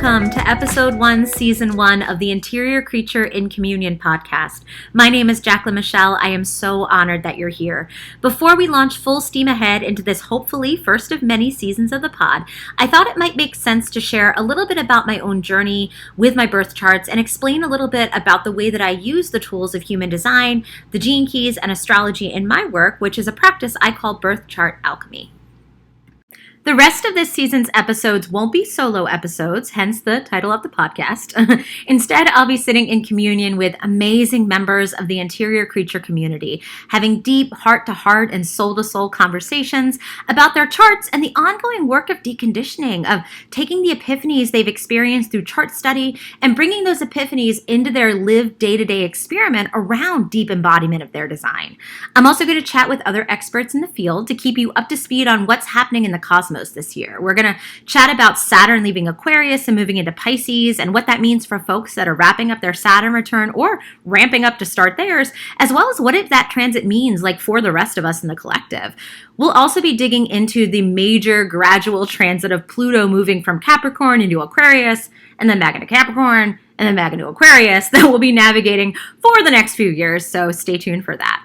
Welcome to episode 1, season 1 of the Interior Creature in Communion podcast. My name is Jaclyn Michelle. I am so honored that you're here. Before we launch full steam ahead into this hopefully first of many seasons of the pod, I thought it might make sense to share a little bit about my own journey with my birth charts and explain a little bit about the way that I use the tools of human design, the gene keys, and astrology in my work, which is a practice I call Birth Chart Alchemy. The rest of this season's episodes won't be solo episodes, hence the title of the podcast. Instead, I'll be sitting in communion with amazing members of the Interior Creature community, having deep heart-to-heart and soul-to-soul conversations about their charts and the ongoing work of deconditioning, of taking the epiphanies they've experienced through chart study and bringing those epiphanies into their lived day-to-day experiment around deep embodiment of their design. I'm also going to chat with other experts in the field to keep you up to speed on what's happening in the cosmos this year. We're going to chat about Saturn leaving Aquarius and moving into Pisces and what that means for folks that are wrapping up their Saturn return or ramping up to start theirs, as well as what that transit means like for the rest of us in the collective. We'll also be digging into the major gradual transit of Pluto moving from Capricorn into Aquarius and then back into Capricorn and then back into Aquarius that we'll be navigating for the next few years, so stay tuned for that.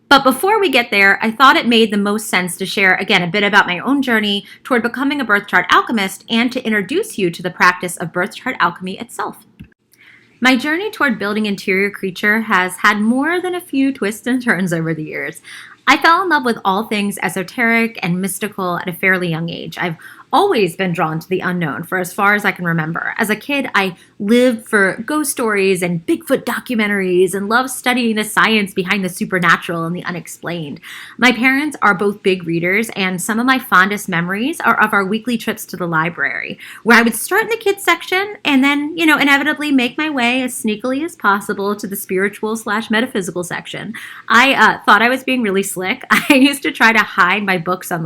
But before we get there, I thought it made the most sense to share, again, a bit about my own journey toward becoming a birth chart alchemist and to introduce you to the practice of birth chart alchemy itself. My journey toward building Interior Creature has had more than a few twists and turns over the years. I fell in love with all things esoteric and mystical at a fairly young age. I've always been drawn to the unknown for as far as I can remember. As a kid, I lived for ghost stories and Bigfoot documentaries and loved studying the science behind the supernatural and the unexplained. My parents are both big readers, and some of my fondest memories are of our weekly trips to the library, where I would start in the kids section and then, inevitably make my way as sneakily as possible to the spiritual/metaphysical section. I thought I was being really slick. I used to try to hide my books on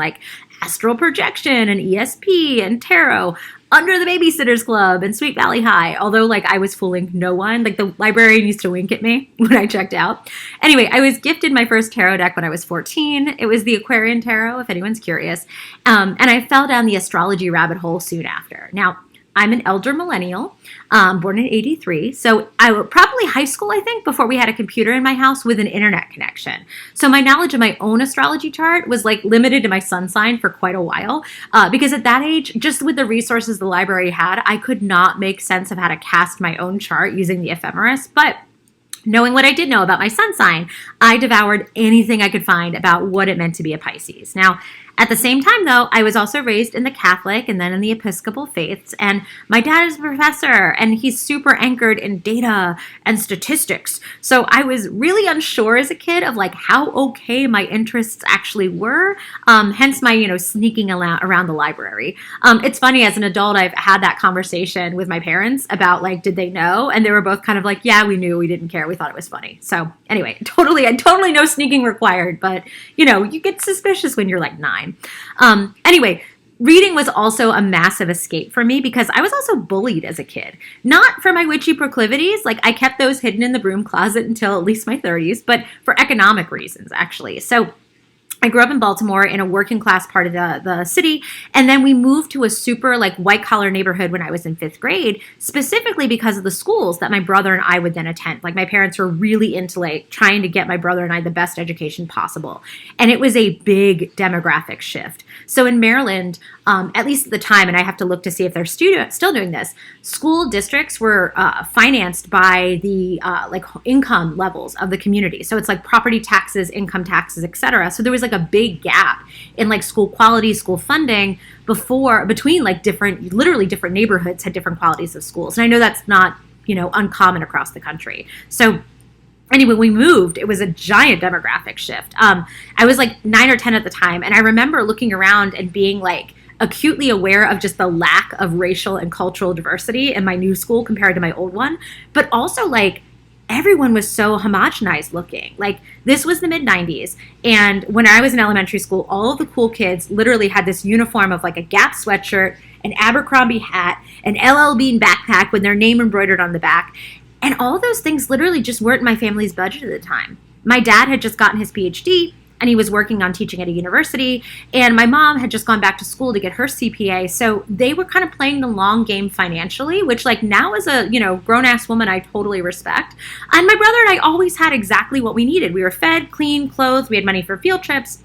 astral projection and ESP and tarot under the Babysitter's Club and Sweet Valley High, although I was fooling no one. The librarian used to wink at me when I checked out. Anyway, I was gifted my first tarot deck when I was 14. It was the Aquarian Tarot, if anyone's curious. And I fell down the astrology rabbit hole soon after. Now, I'm an elder millennial, born in 83. So I was probably high school, I think, before we had a computer in my house with an internet connection. So my knowledge of my own astrology chart was limited to my sun sign for quite a while. Because at that age, just with the resources the library had, I could not make sense of how to cast my own chart using the ephemeris. But knowing what I did know about my sun sign, I devoured anything I could find about what it meant to be a Pisces. Now, at the same time, though, I was also raised in the Catholic and then in the Episcopal faiths, and my dad is a professor, and he's super anchored in data and statistics. So I was really unsure as a kid of how okay my interests actually were, hence my, sneaking around the library. It's funny, as an adult, I've had that conversation with my parents about, did they know? And they were both kind of yeah, we knew, we didn't care, we thought it was funny. So anyway, totally no sneaking required, but, you get suspicious when you're 9. Anyway, reading was also a massive escape for me because I was also bullied as a kid. Not for my witchy proclivities, I kept those hidden in the broom closet until at least my 30s, but for economic reasons, actually. So I grew up in Baltimore in a working class part of the city, and then we moved to a super white collar neighborhood when I was in 5th grade, specifically because of the schools that my brother and I would then attend. My parents were really into trying to get my brother and I the best education possible. And it was a big demographic shift. So in Maryland, at least at the time, and I have to look to see if they're still doing this, school districts were financed by the income levels of the community. So it's property taxes, income taxes, etc. So there was a big gap in school quality, school funding between different neighborhoods had different qualities of schools. And I know that's not, uncommon across the country. So anyway, we moved. It was a giant demographic shift. I was 9 or 10 at the time. And I remember looking around and being acutely aware of just the lack of racial and cultural diversity in my new school compared to my old one. But also everyone was so homogenized looking. This was the mid-90s. And when I was in elementary school, all of the cool kids literally had this uniform of a Gap sweatshirt, an Abercrombie hat, an LL Bean backpack with their name embroidered on the back. And all those things literally just weren't my family's budget at the time. My dad had just gotten his PhD. and he was working on teaching at a university, and my mom had just gone back to school to get her CPA. So they were kind of playing the long game financially, which like now as a, grown-ass woman, I totally respect. And my brother and I always had exactly what we needed. We were fed, clean, clothed, we had money for field trips.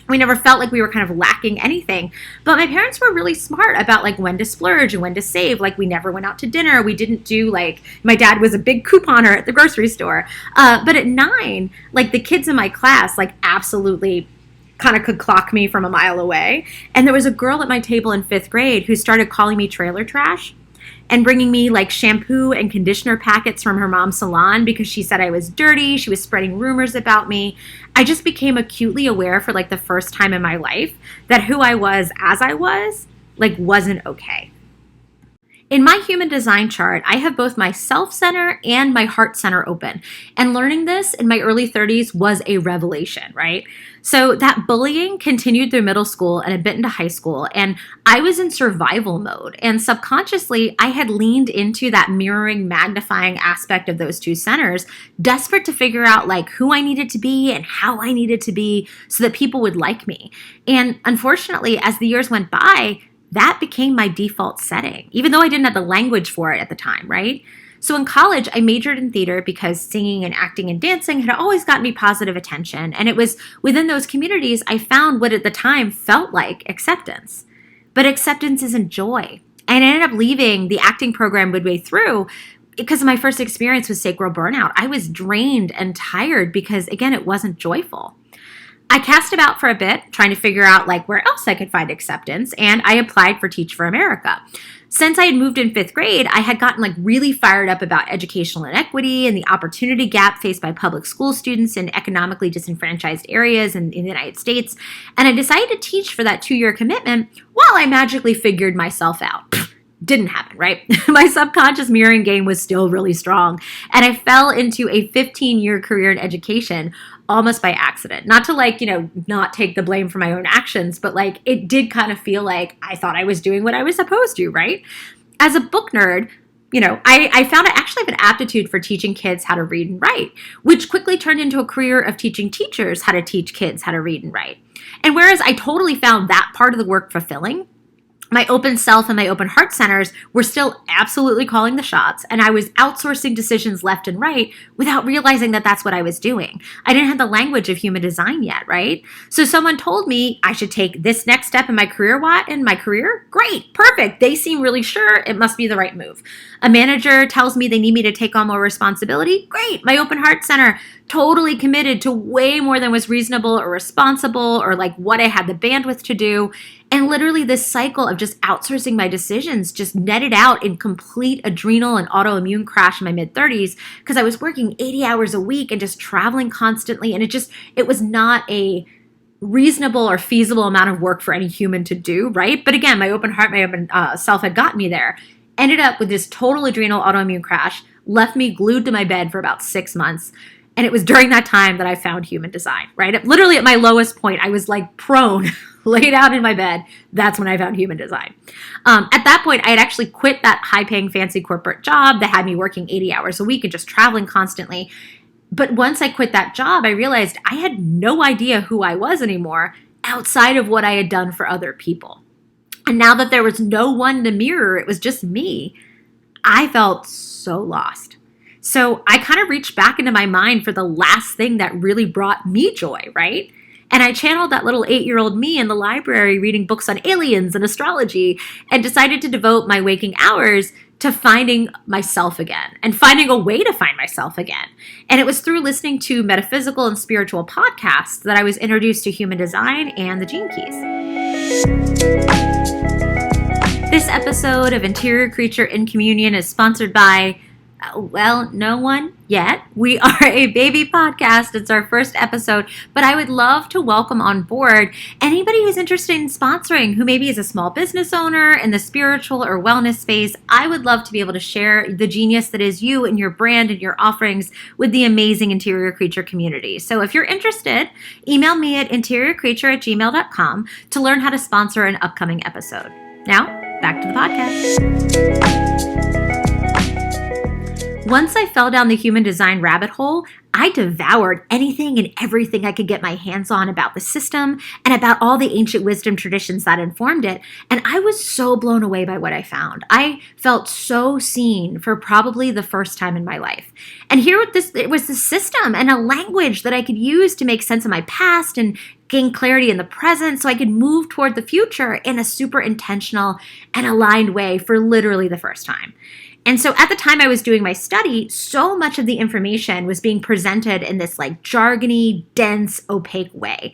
We never felt like we were kind of lacking anything. But my parents were really smart about like when to splurge and when to save. Like we never went out to dinner. We didn't do my dad was a big couponer at the grocery store. But at 9, like the kids in my class, like absolutely kind of could clock me from a mile away. And there was a girl at my table in 5th grade who started calling me trailer trash and bringing me like shampoo and conditioner packets from her mom's salon because she said I was dirty. She was spreading rumors about me. I just became acutely aware for like the first time in my life that who I was as I was like wasn't okay. In my human design chart, I have both my self center and my heart center open. And learning this in my early 30s was a revelation, right? So that bullying continued through middle school and a bit into high school. And I was in survival mode. And subconsciously, I had leaned into that mirroring, magnifying aspect of those two centers, desperate to figure out like who I needed to be and how I needed to be so that people would like me. And unfortunately, as the years went by, that became my default setting, even though I didn't have the language for it at the time, right? So in college, I majored in theater because singing and acting and dancing had always gotten me positive attention. And it was within those communities I found what at the time felt like acceptance. But acceptance isn't joy. And I ended up leaving the acting program midway through because of my first experience with sacral burnout. I was drained and tired because, again, it wasn't joyful. I cast about for a bit, trying to figure out like where else I could find acceptance, and I applied for Teach for America. Since I had moved in 5th grade, I had gotten like really fired up about educational inequity and the opportunity gap faced by public school students in economically disenfranchised areas in the United States, and I decided to teach for that 2-year commitment while I magically figured myself out. Didn't happen, right? My subconscious mirroring game was still really strong, and I fell into a 15-year career in education almost by accident. Not to not take the blame for my own actions, but like it did kind of feel like I thought I was doing what I was supposed to, right? As a book nerd, I found I actually have an aptitude for teaching kids how to read and write, which quickly turned into a career of teaching teachers how to teach kids how to read and write. And whereas I totally found that part of the work fulfilling, my open self and my open heart centers were still absolutely calling the shots, and I was outsourcing decisions left and right without realizing that that's what I was doing. I didn't have the language of human design yet, right? So someone told me I should take this next step in my career. Great, perfect. They seem really sure. It must be the right move. A manager tells me they need me to take on more responsibility. Great. My open heart center totally committed to way more than was reasonable or responsible or like what I had the bandwidth to do. And literally this cycle of just outsourcing my decisions just netted out in complete adrenal and autoimmune crash in my mid-30s because I was working 80 hours a week and just traveling constantly. And it was not a reasonable or feasible amount of work for any human to do, right? But again, my open heart, my open self had gotten me there. Ended up with this total adrenal autoimmune crash, left me glued to my bed for about 6 months. And it was during that time that I found human design, right? Literally at my lowest point, I was like prone, laid out in my bed. That's when I found human design. At that point, I had actually quit that high-paying fancy corporate job that had me working 80 hours a week and just traveling constantly. But once I quit that job, I realized I had no idea who I was anymore outside of what I had done for other people. And now that there was no one to mirror, it was just me, I felt so lost. So I kind of reached back into my mind for the last thing that really brought me joy, right? And I channeled that little 8-year-old me in the library reading books on aliens and astrology and decided to devote my waking hours to finding myself again and finding a way to find myself again. And it was through listening to metaphysical and spiritual podcasts that I was introduced to human design and the Gene Keys. This episode of Interior Creature in Communion is sponsored by no one yet. We are a baby podcast. It's our first episode, but I would love to welcome on board anybody who's interested in sponsoring, who maybe is a small business owner in the spiritual or wellness space. I would love to be able to share the genius that is you and your brand and your offerings with the amazing Interior Creature community. So if you're interested, email me at interiorcreature@gmail.com to learn how to sponsor an upcoming episode. Now, back to the podcast. Once I fell down the human design rabbit hole, I devoured anything and everything I could get my hands on about the system and about all the ancient wisdom traditions that informed it. And I was so blown away by what I found. I felt so seen for probably the first time in my life. And here it was the system and a language that I could use to make sense of my past and gain clarity in the present so I could move toward the future in a super intentional and aligned way for literally the first time. And so at the time I was doing my study, so much of the information was being presented in this like jargony, dense, opaque way.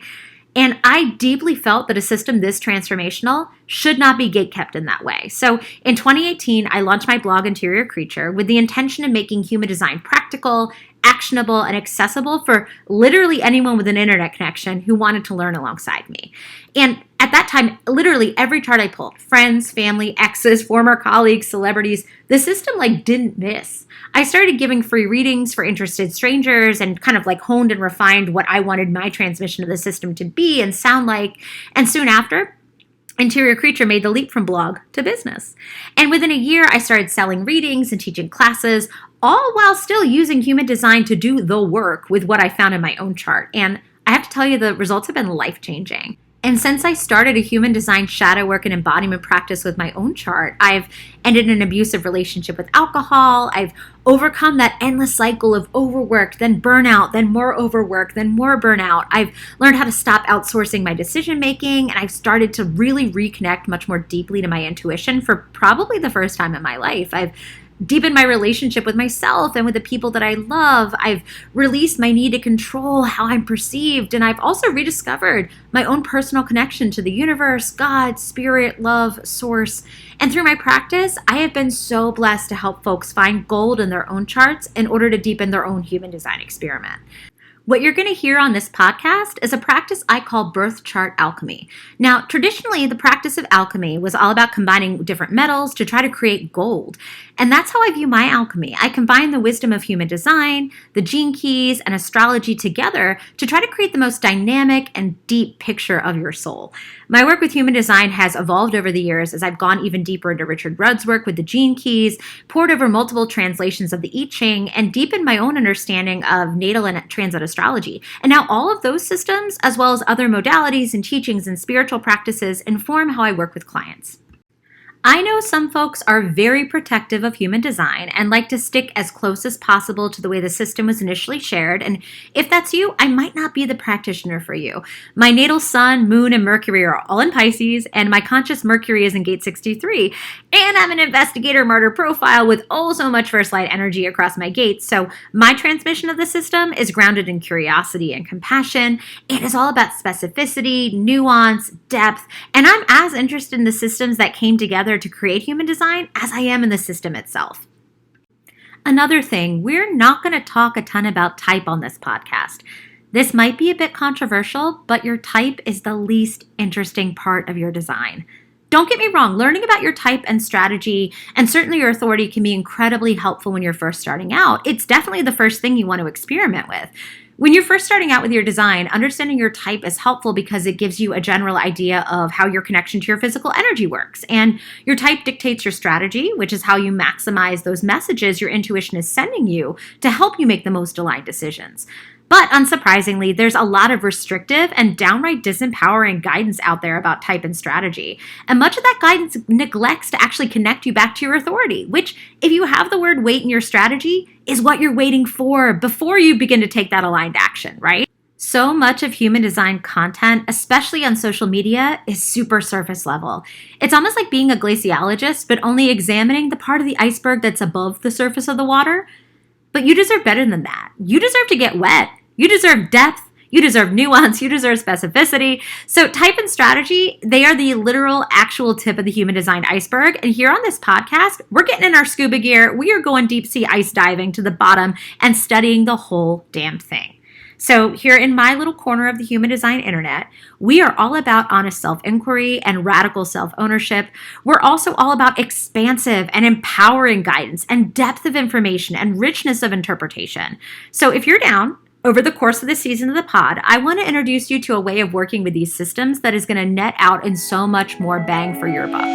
And I deeply felt that a system this transformational should not be gatekept in that way. So in 2018, I launched my blog Interior Creature with the intention of making human design practical, actionable, and accessible for literally anyone with an internet connection who wanted to learn alongside me. And at that time, literally every chart I pulled, friends, family, exes, former colleagues, celebrities, the system didn't miss. I started giving free readings for interested strangers and kind of honed and refined what I wanted my transmission of the system to be and sound like. And soon after, Interior Creature made the leap from blog to business. And within a year, I started selling readings and teaching classes, all while still using human design to do the work with what I found in my own chart. And I have to tell you, the results have been life-changing. And since I started a human design shadow work and embodiment practice with my own chart, I've ended an abusive relationship with alcohol. I've overcome that endless cycle of overwork, then burnout, then more overwork, then more burnout. I've learned how to stop outsourcing my decision making, and I've started to really reconnect much more deeply to my intuition for probably the first time in my life. I've deepened my relationship with myself and with the people that I love. I've released my need to control how I'm perceived. And I've also rediscovered my own personal connection to the universe, God, spirit, love, source. And through my practice, I have been so blessed to help folks find gold in their own charts in order to deepen their own human design experiment. What you're going to hear on this podcast is a practice I call Birth Chart Alchemy. Now, traditionally, the practice of alchemy was all about combining different metals to try to create gold. And that's how I view my alchemy. I combine the wisdom of human design, the gene keys, and astrology together to try to create the most dynamic and deep picture of your soul. My work with human design has evolved over the years as I've gone even deeper into Richard Rudd's work with the gene keys, pored over multiple translations of the I Ching, and deepened my own understanding of natal and transit astrology. And now all of those systems, as well as other modalities and teachings and spiritual practices, inform how I work with clients. I know some folks are very protective of human design and like to stick as close as possible to the way the system was initially shared. And if that's you, I might not be the practitioner for you. My natal sun, moon, and Mercury are all in Pisces, and my conscious Mercury is in gate 63. And I'm an investigator martyr profile with oh so much first light energy across my gates. So my transmission of the system is grounded in curiosity and compassion. It is all about specificity, nuance, depth, and I'm as interested in the systems that came together to create human design as I am in the system itself. Another thing, we're not going to talk a ton about type on this podcast. This might be a bit controversial, but your type is the least interesting part of your design. Don't get me wrong, learning about your type and strategy, and certainly your authority, can be incredibly helpful when you're first starting out. It's definitely the first thing you want to experiment with. When you're first starting out with your design, understanding your type is helpful because it gives you a general idea of how your connection to your physical energy works. And your type dictates your strategy, which is how you maximize those messages your intuition is sending you to help you make the most aligned decisions. But unsurprisingly, there's a lot of restrictive and downright disempowering guidance out there about type and strategy. And much of that guidance neglects to actually connect you back to your authority, which, if you have the word wait in your strategy, is what you're waiting for before you begin to take that aligned action, right? So much of human design content, especially on social media, is super surface level. It's almost like being a glaciologist, but only examining the part of the iceberg that's above the surface of the water. But you deserve better than that. You deserve to get wet. You deserve depth, you deserve nuance, you deserve specificity. So type and strategy, they are the literal actual tip of the human design iceberg. And here on this podcast, we're getting in our scuba gear. We are going deep sea ice diving to the bottom and studying the whole damn thing. So here in my little corner of the human design internet, we are all about honest self-inquiry and radical self-ownership. We're also all about expansive and empowering guidance and depth of information and richness of interpretation. So if you're down, over the course of the season of the pod, I want to introduce you to a way of working with these systems that is going to net out in so much more bang for your buck.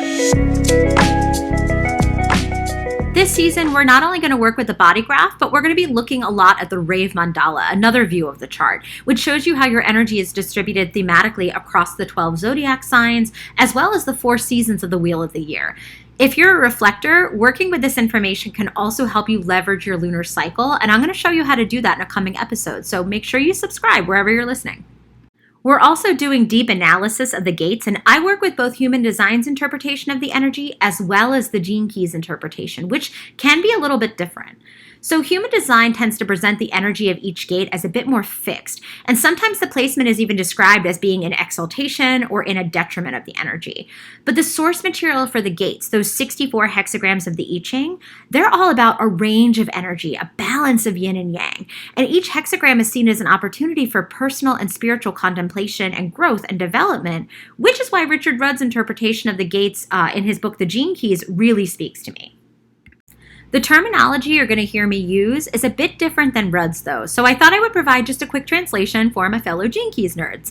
This season, we're not only going to work with the body graph, but we're going to be looking a lot at the Rave Mandala, another view of the chart, which shows you how your energy is distributed thematically across the 12 zodiac signs, as well as the 4 seasons of the Wheel of the Year. If you're a reflector, working with this information can also help you leverage your lunar cycle, and I'm going to show you how to do that in a coming episode, so make sure you subscribe wherever you're listening. We're also doing deep analysis of the gates, and I work with both human design's interpretation of the energy as well as the gene keys interpretation, which can be a little bit different. So human design tends to present the energy of each gate as a bit more fixed, and sometimes the placement is even described as being in exaltation or in a detriment of the energy. But the source material for the gates, those 64 hexagrams of the I Ching, they're all about a range of energy, a balance of yin and yang. And each hexagram is seen as an opportunity for personal and spiritual contemplation and growth and development, which is why Richard Rudd's interpretation of the gates in his book, The Gene Keys, really speaks to me. The terminology you're going to hear me use is a bit different than Rudd's, though, so I thought I would provide just a quick translation for my fellow Gene Keys nerds.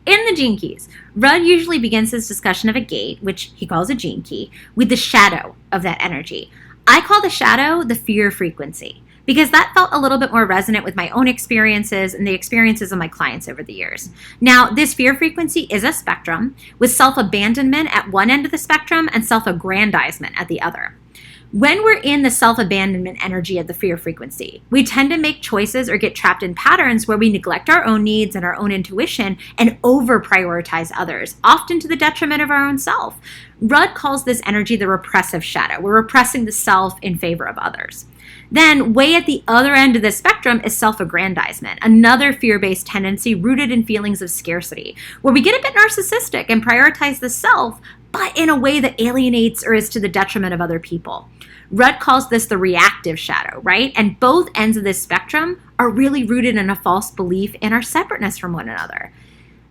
In the Gene Keys, Rudd usually begins his discussion of a gate, which he calls a gene key, with the shadow of that energy. I call the shadow the fear frequency, because that felt a little bit more resonant with my own experiences and the experiences of my clients over the years. Now, this fear frequency is a spectrum, with self-abandonment at one end of the spectrum and self-aggrandizement at the other. When we're in the self-abandonment energy of the fear frequency, we tend to make choices or get trapped in patterns where we neglect our own needs and our own intuition and over-prioritize others, often to the detriment of our own self. Rudd calls this energy the repressive shadow. We're repressing the self in favor of others. Then, way at the other end of the spectrum is self-aggrandizement, another fear-based tendency rooted in feelings of scarcity, where we get a bit narcissistic and prioritize the self, but in a way that alienates or is to the detriment of other people. Rudd calls this the reactive shadow, right? And both ends of this spectrum are really rooted in a false belief in our separateness from one another.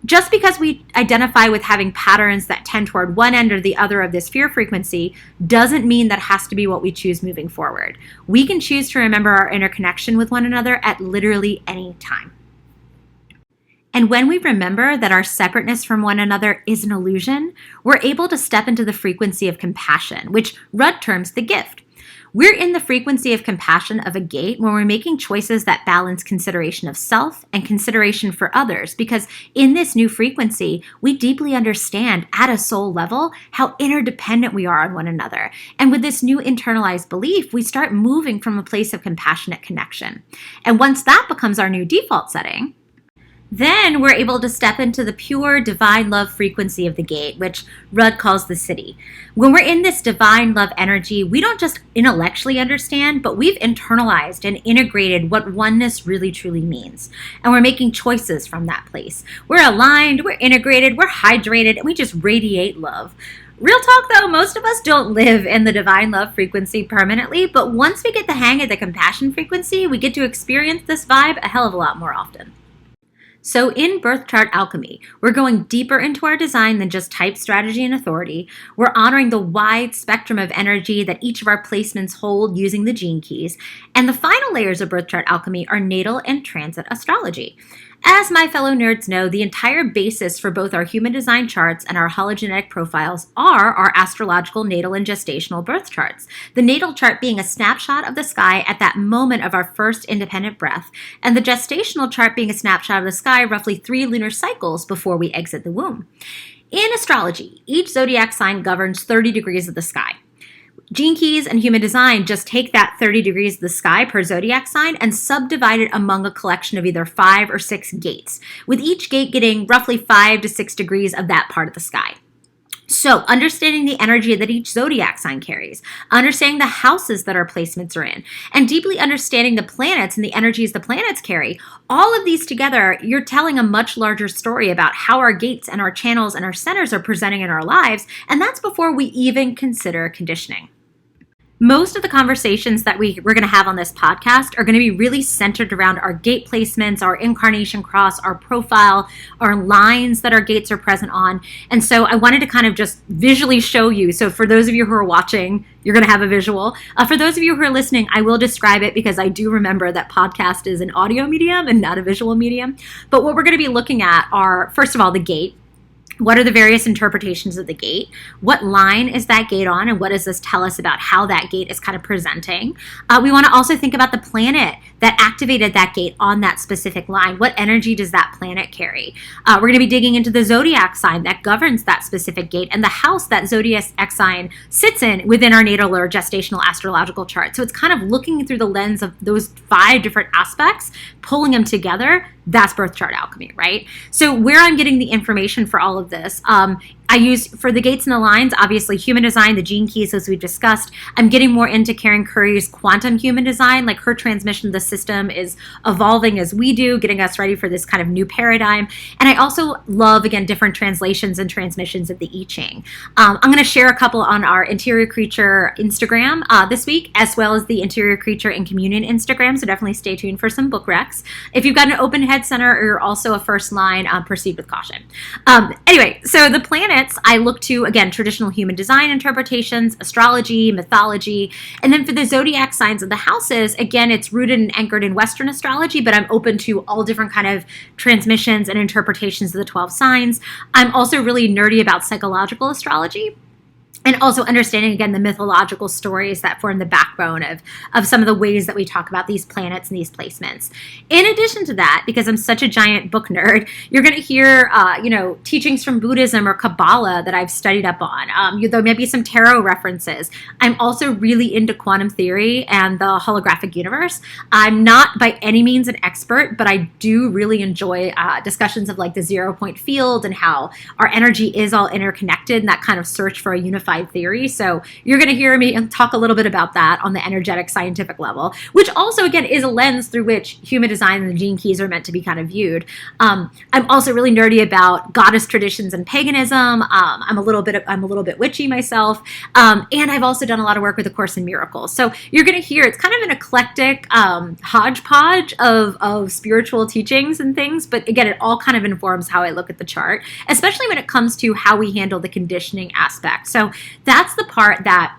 Just because we identify with having patterns that tend toward one end or the other of this fear frequency doesn't mean that has to be what we choose moving forward. We can choose to remember our interconnection with one another at literally any time. And when we remember that our separateness from one another is an illusion, we're able to step into the frequency of compassion, which Rudd terms the gift. We're in the frequency of compassion of a gate when we're making choices that balance consideration of self and consideration for others, because in this new frequency, we deeply understand at a soul level how interdependent we are on one another. And with this new internalized belief, we start moving from a place of compassionate connection. And once that becomes our new default setting, then we're able to step into the pure divine love frequency of the gate, which Rudd calls the city. When we're in this divine love energy, we don't just intellectually understand, but we've internalized and integrated what oneness really truly means. And we're making choices from that place. We're aligned, we're integrated, we're hydrated, and we just radiate love. Real talk though, most of us don't live in the divine love frequency permanently, but once we get the hang of the compassion frequency, we get to experience this vibe a hell of a lot more often. So in Birth Chart Alchemy, we're going deeper into our design than just type, strategy, and authority. We're honoring the wide spectrum of energy that each of our placements hold using the gene keys. And the final layers of Birth Chart Alchemy are natal and transit astrology. As my fellow nerds know, the entire basis for both our human design charts and our hologenetic profiles are our astrological natal and gestational birth charts. The natal chart being a snapshot of the sky at that moment of our first independent breath, and the gestational chart being a snapshot of the sky roughly 3 lunar cycles before we exit the womb. In astrology, each zodiac sign governs 30 degrees of the sky. Gene keys and human design just take that 30 degrees of the sky per zodiac sign and subdivide it among a collection of either 5 or 6 gates, with each gate getting roughly 5 to 6 degrees of that part of the sky. So understanding the energy that each zodiac sign carries, understanding the houses that our placements are in, and deeply understanding the planets and the energies the planets carry, all of these together, you're telling a much larger story about how our gates and our channels and our centers are presenting in our lives, and that's before we even consider conditioning. Most of the conversations that we're going to have on this podcast are going to be really centered around our gate placements, our incarnation cross, our profile, our lines that our gates are present on. And so I wanted to kind of just visually show you. So for those of you who are watching, you're going to have a visual. For those of you who are listening, I will describe it because I do remember that podcast is an audio medium and not a visual medium. But what we're going to be looking at are, first of all, the gate. What are the various interpretations of the gate? What line is that gate on? And what does this tell us about how that gate is kind of presenting? We want to also think about the planet that activated that gate on that specific line. What energy does that planet carry? We're going to be digging into the zodiac sign that governs that specific gate and the house that zodiac sign sits in within our natal or gestational astrological chart. So it's kind of looking through the lens of those 5 different aspects, pulling them together. That's birth chart alchemy, right? So where I'm getting the information for all of this, I use for the gates and the lines, obviously human design, the gene keys, as we've discussed. I'm getting more into Karen Curry's quantum human design, like her transmission of the system is evolving as we do, getting us ready for this kind of new paradigm. And I also love, again, different translations and transmissions of the I Ching. I'm going to share a couple on our Interior Creature Instagram this week, as well as the Interior Creature in Communion Instagram. So definitely stay tuned for some book recs. If you've got an open head center or you're also a first line, proceed with caution. Anyway, so the planets, I look to, again, traditional human design interpretations, astrology, mythology, and then for the zodiac signs of the houses, again, it's rooted and anchored in Western astrology, but I'm open to all different kind of transmissions and interpretations of the 12 signs. I'm also really nerdy about psychological astrology, and also understanding, again, the mythological stories that form the backbone of some of the ways that we talk about these planets and these placements. In addition to that, because I'm such a giant book nerd, you're going to hear, teachings from Buddhism or Kabbalah that I've studied up on. There may be some tarot references. I'm also really into quantum theory and the holographic universe. I'm not by any means an expert, but I do really enjoy discussions of like the 0-point field and how our energy is all interconnected and that kind of search for a unified theory. So you're going to hear me talk a little bit about that on the energetic scientific level, which also, again, is a lens through which human design and the gene keys are meant to be kind of viewed. I'm also really nerdy about goddess traditions and paganism. I'm a little bit witchy myself. And I've also done a lot of work with A Course in Miracles. So you're going to hear it's kind of an eclectic hodgepodge of spiritual teachings and things. But again, it all kind of informs how I look at the chart, especially when it comes to how we handle the conditioning aspect. So that's the part that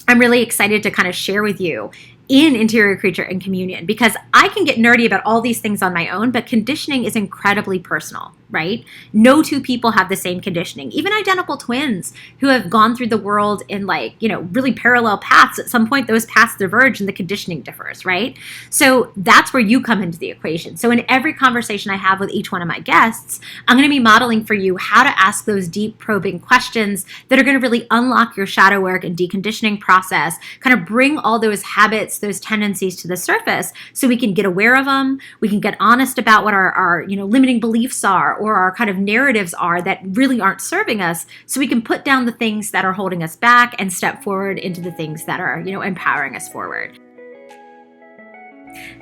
I'm really excited to kind of share with you in Interior Creature and Communion, because I can get nerdy about all these things on my own, but conditioning is incredibly personal, right? No 2 people have the same conditioning. Even identical twins who have gone through the world in really parallel paths, at some point those paths diverge and the conditioning differs, right? So that's where you come into the equation. So in every conversation I have with each one of my guests, I'm going to be modeling for you how to ask those deep probing questions that are going to really unlock your shadow work and deconditioning process, kind of bring all those habits, those tendencies to the surface so we can get aware of them. We can get honest about what our limiting beliefs are or our kind of narratives are that really aren't serving us, so we can put down the things that are holding us back and step forward into the things that are, empowering us forward.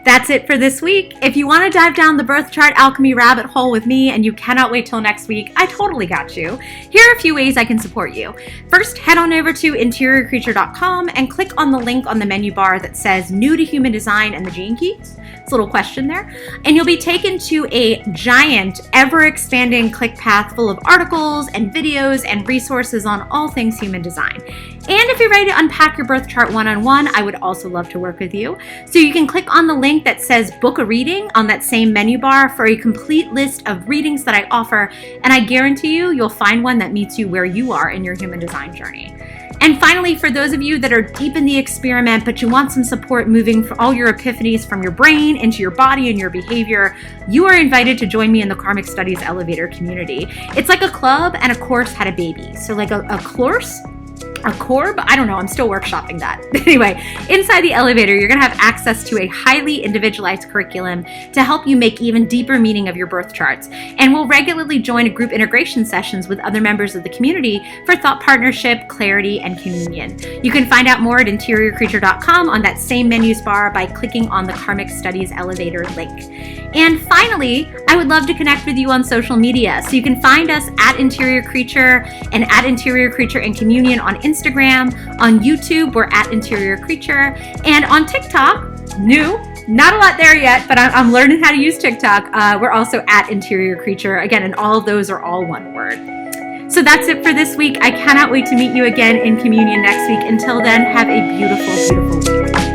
That's it for this week. If you want to dive down the birth chart alchemy rabbit hole with me and you cannot wait till next week, I totally got you. Here are a few ways I can support you. First, head on over to interiorcreature.com and click on the link on the menu bar that says New to Human Design and the Gene Keys. It's a little question there. And you'll be taken to a giant, ever-expanding click path full of articles and videos and resources on all things human design. And if you're ready to unpack your birth chart one-on-one, I would also love to work with you. So you can click on the link that says book a reading on that same menu bar for a complete list of readings that I offer, and I guarantee you'll find one that meets you where you are in your human design journey. And finally, for those of you that are deep in the experiment, but you want some support moving for all your epiphanies from your brain into your body and your behavior, you are invited to join me in the Karmic Studies Elevator community. It's like a club and a course had a baby. So like a course, a corb? I don't know. I'm still workshopping that. Anyway, inside the elevator, you're going to have access to a highly individualized curriculum to help you make even deeper meaning of your birth charts. And we'll regularly join group integration sessions with other members of the community for thought partnership, clarity, and communion. You can find out more at interiorcreature.com on that same menus bar by clicking on the Karmic Studies Elevator link. And finally, I would love to connect with you on social media. So you can find us at Interior Creature and at Interior Creature and Communion on Instagram. On YouTube, we're at Interior Creature. And on TikTok, new, not a lot there yet, but I'm learning how to use TikTok. We're also at Interior Creature. Again, and all of those are all one word. So that's it for this week. I cannot wait to meet you again in Communion next week. Until then, have a beautiful, beautiful week.